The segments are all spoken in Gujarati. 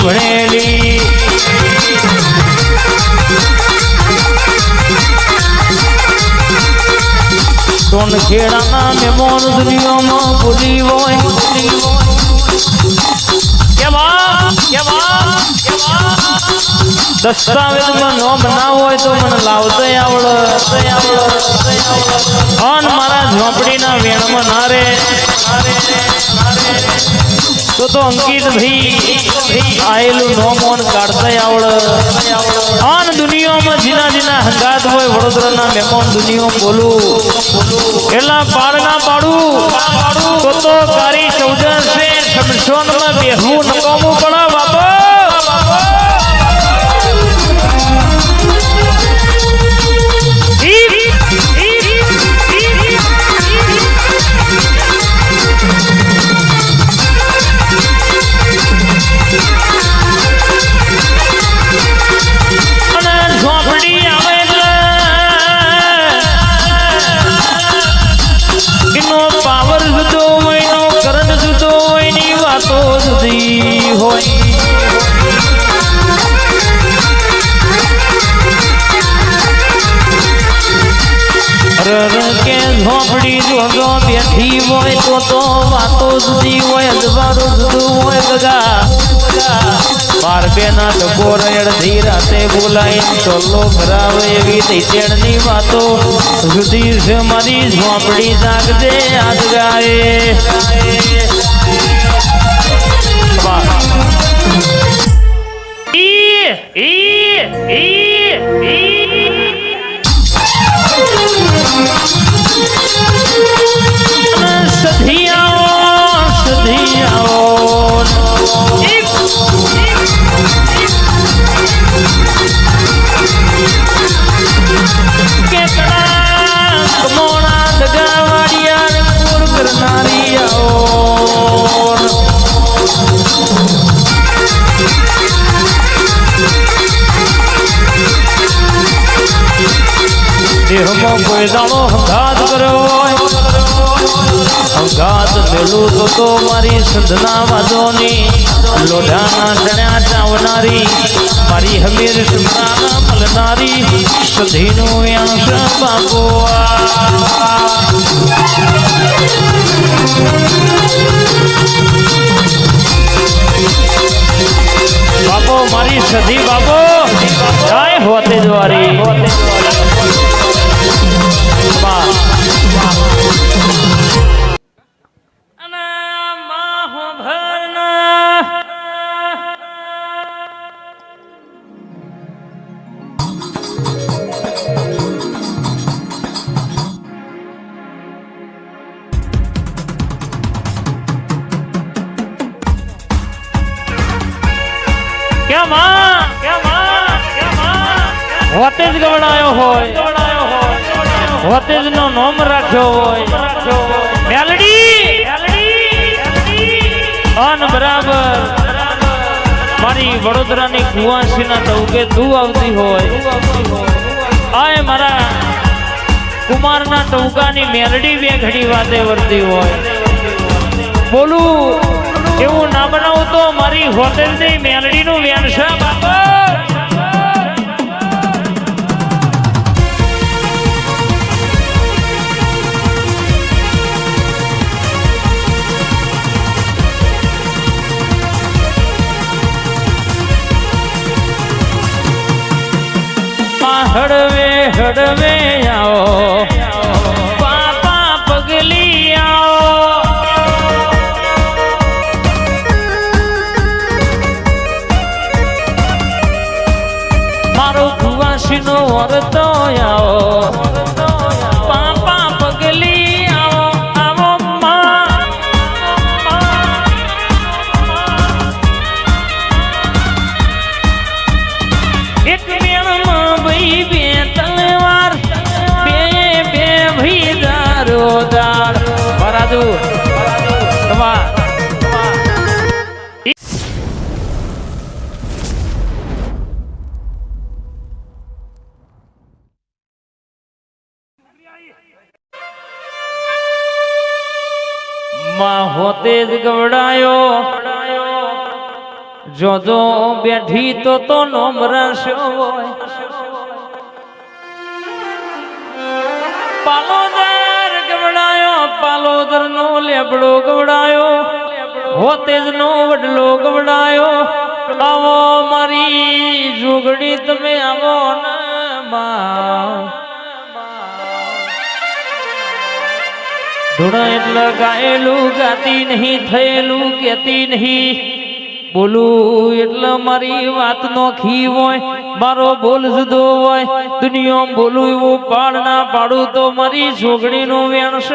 ભણેલી ટોન ખેડાના મેમોન દુનિયામાં ભૂલી હોય દસ્તાવેજમાં નોમ ના હોય તો મને લાવતો આવડે અન મારા ઝોપડીના વેણમાં ના રે તો અંકિત ભાઈ આયેલું નોમોન કાઢતા આવડે અન દુનિયામાં જીના જીના હંગાત હોય વડોદરાના મહેમાન દુનિયા બોલું એલા પાડના પાડું તો કારી ચૌદર છે શમશોનમાં બેહવું નકામું પડે બાપા કે ઝોપડી જોજો બેઠી હોય તો વાતો જુદી હોય અજવારું જુદું હોય ગગા બાર બેના ટકો અડધી રાતે બોલાય ચોલ્લો કરાવે એવી તૈતેણની વાતો જુદી છે મારી ઝોપડી જાગજે આજ ગાય કોઈ દાણો હંગાત કર્યો હોય હંગાત મેલું તો મારી સંધના વાદોની લોઢાના ચણ્યા ચાવનારી મારી હમીર સુમરાના મલનારી સધીનું યાંશ બાપો બાપો મારી સધી બાપો જાય હોતે દ્વારી હોતે જ ગવડાયો હોય હોતે જ નો નામ રાખ્યો હોય મેલડી અન બરાબર મારી વડોદરાની કુવાસીના ટવકે તું આવતી હોય આય મારા કુમારના ટવકાની મેલડી બે ઘડી વાતે વર્તી હોય બોલું એવું ના બનાવું તો મારી હોટેલની મેલડીનું વ્યવસાય બાપા હડવે હડવે આવો પાપા પગલી આવો મારો કુવાસીનો વરતો આવો પાપા પગલી આવો આવો એક મેળમાં ભાઈ બે તલવાર બે બે ભાઈ દારોદાર બરાદુ તમાર માં હોતે જ ગવડાયો જો બેઠી તો નોમ રસ્યો હોય પાલોદર ગવડાયો પાલોદર નો લેબડો ગવડાયો હોતેજ નો વડલો ગવડાયો આવો મારી જોગડી તમે આવો ને માં ધૂણા એટલે ગાયેલું ગાતી નહીં થયેલું કેતી નહીં બોલું એટલે મારી વાત નો ખી હોય મારો બોલ જુદો હોય દુનિયા બોલું એવું પાડ ના પાડું તો મારી જોગણી નું વેણસ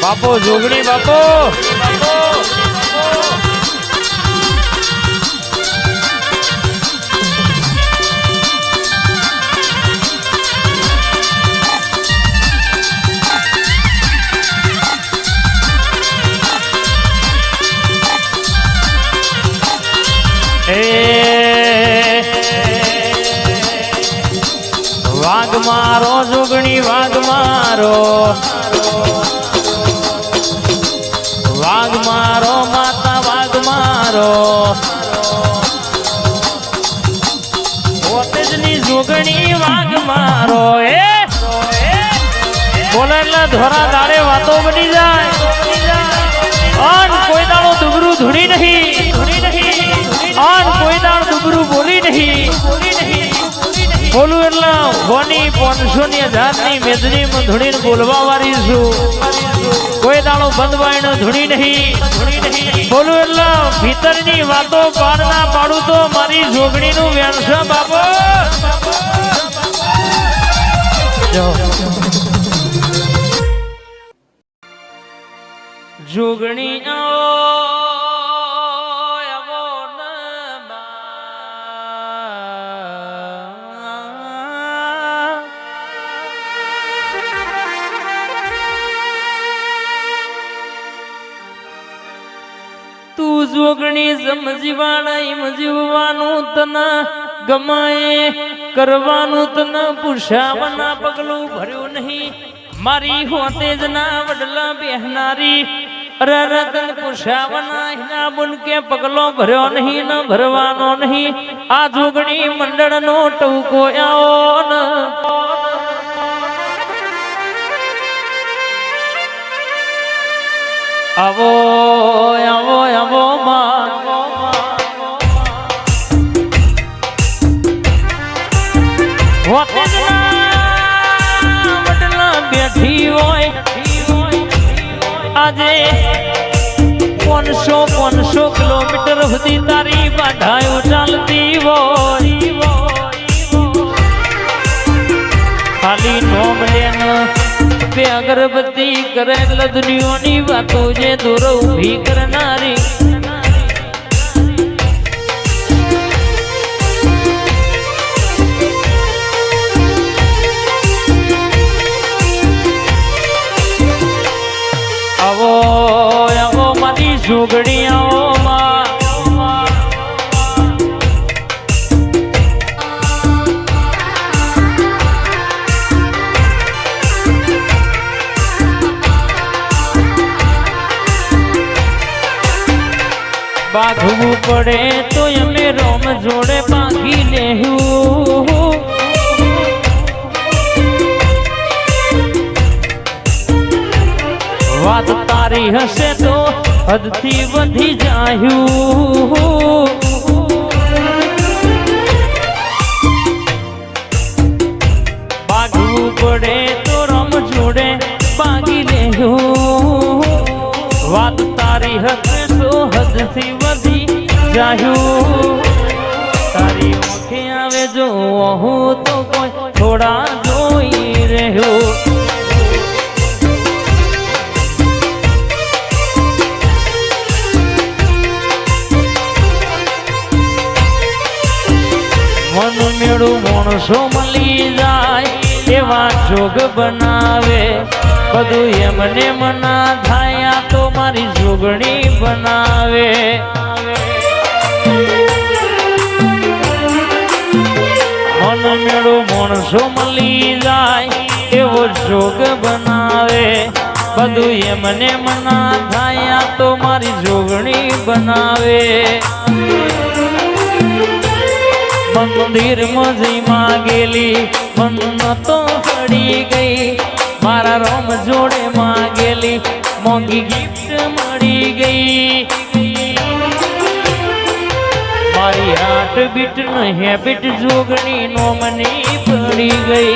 બાપો જોગણી બાપો વાઘ મારો જોગણી વાઘ મારો વાઘ મારો માતા વાઘ મારો પોતેજની જોગણી વાઘ મારો બોલે એટલે ધોરા દાડે વાતો બની જાય અન કોઈ દાડો દુબરું ધૂણી નહીં અન કોઈ દાડ દુબરું બોલી નહીં બોલું એટલે હોની 500 ની 1000 ની મેદની ધૂણીને બોલવા વાળી છું કોઈ દાડો બંધ વાયનો ધૂણી નહીં બોલું એટલે ભીતરની વાતો પાર ના પાડું તો મારી જોગણી નું વેણસ બાબો જોગણી તું જોગણી સમજીવાના જીવવાનું તને ગમાય કરવાનું તને પૂછાવાના પગલું ભર્યું નહીં મારી હોતેજ ના વડલા બેહનારી રતન પૂછાવાના હિના બુન કે પગલો ભર્યો નહીં ન ભરવાનો નહીં આ જોગણી મંડળ નો ટૂંકો આવો ન આવો આવો આવો માં વડલા બેઠી હોય આજે 500 કિલોમીટર સુધી તારી બાધાયો ચાલતી હોય ખાલી નોમ લેન બે અગરબત્તી કરે એટલે દુનિયાની વાતો જે દૂર ઊભી કરનારી આવો આવો મારી જોગણી આવો બાંધવું પડે તો અમે રોમ જોડે બાંધી લેવું વાત તારી હશે તો હદથી વધી જાયું બાંધવું પડે તો રોમ જોડે બાંધી લેવું વાત તારી હશે તો હદથી વધી જાયું તારી ઓખે આવે જો હું તો કોઈ થોડા જોઈ રહ્યો મેળું માણસો મળી જાય એવા જોગ બનાવે બધું એમને મના થાય આ તો મારી જોગણી બનાવે મન મેળું માણસો મળી જાય એવો જોગ બનાવે બધું એમને મના થાય આ તો મારી જોગણી બનાવે મંદિર મજી માગેલી મન તો પડી ગઈ મારા રોમ જોડે માગેલી મોંઘી ગિફ્ટ મળી ગઈ મારી હાર્ટ બીટ નો હેબિટ જોગણી નો મને પડી ગઈ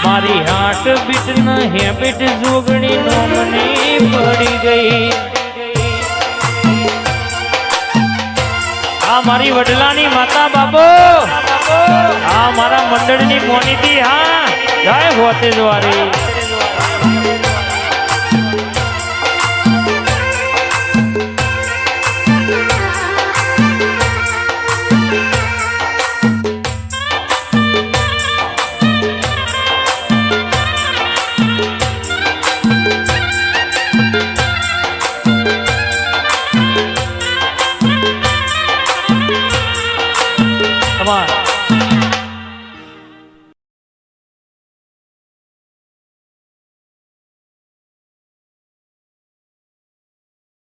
મારી હાર્ટ બીટ નો હેબિટ જોગણી નો મને પડી ગઈ આ મારી વડલાની માતા બાપો આ મારા મંડળની મોનીતી હા જય ભોતેજ વાળી